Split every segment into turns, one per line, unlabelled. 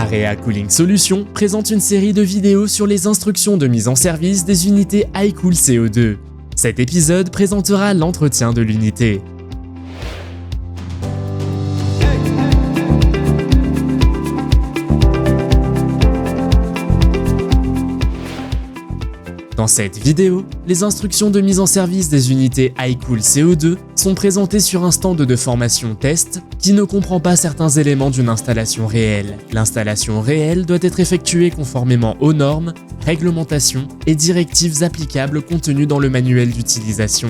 Area Cooling Solutions présente une série de vidéos sur les instructions de mise en service des unités iCool CO2. Cet épisode présentera l'entretien de l'unité. Dans cette vidéo, les instructions de mise en service des unités iCool CO2 sont présentées sur un stand de formation test qui ne comprend pas certains éléments d'une installation réelle. L'installation réelle doit être effectuée conformément aux normes, réglementations et directives applicables contenues dans le manuel d'utilisation.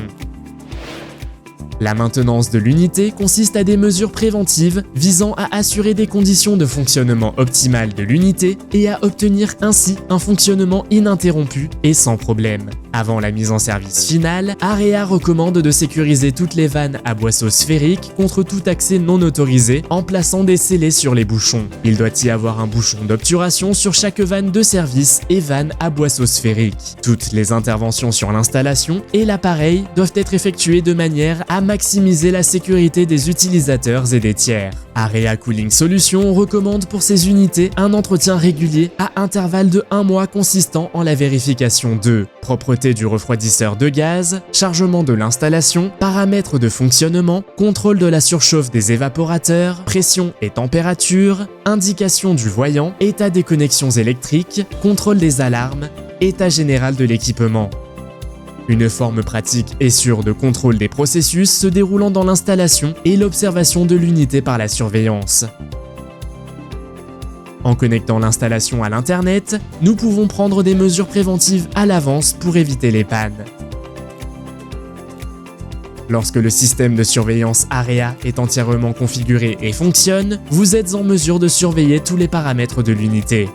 La maintenance de l'unité consiste à des mesures préventives visant à assurer des conditions de fonctionnement optimales de l'unité et à obtenir ainsi un fonctionnement ininterrompu et sans problème. Avant la mise en service finale, Area recommande de sécuriser toutes les vannes à boisseau sphérique contre tout accès non autorisé en plaçant des scellés sur les bouchons. Il doit y avoir un bouchon d'obturation sur chaque vanne de service et vanne à boisseau sphérique. Toutes les interventions sur l'installation et l'appareil doivent être effectuées de manière à maximiser la sécurité des utilisateurs et des tiers. Area Cooling Solutions recommande pour ces unités un entretien régulier à intervalles de 1 mois consistant en la vérification de propreté du refroidisseur de gaz, chargement de l'installation, paramètres de fonctionnement, contrôle de la surchauffe des évaporateurs, pression et température, indication du voyant, état des connexions électriques, contrôle des alarmes, état général de l'équipement. Une forme pratique et sûre de contrôle des processus se déroulant dans l'installation et l'observation de l'unité par la surveillance. En connectant l'installation à l'Internet, nous pouvons prendre des mesures préventives à l'avance pour éviter les pannes. Lorsque le système de surveillance Area est entièrement configuré et fonctionne, vous êtes en mesure de surveiller tous les paramètres de l'unité.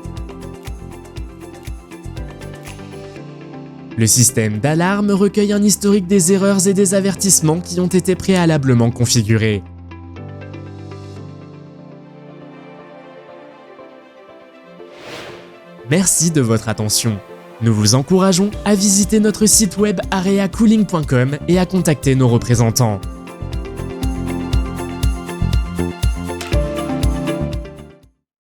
Le système d'alarme recueille un historique des erreurs et des avertissements qui ont été préalablement configurés. Merci de votre attention. Nous vous encourageons à visiter notre site web areacooling.com et à contacter nos représentants.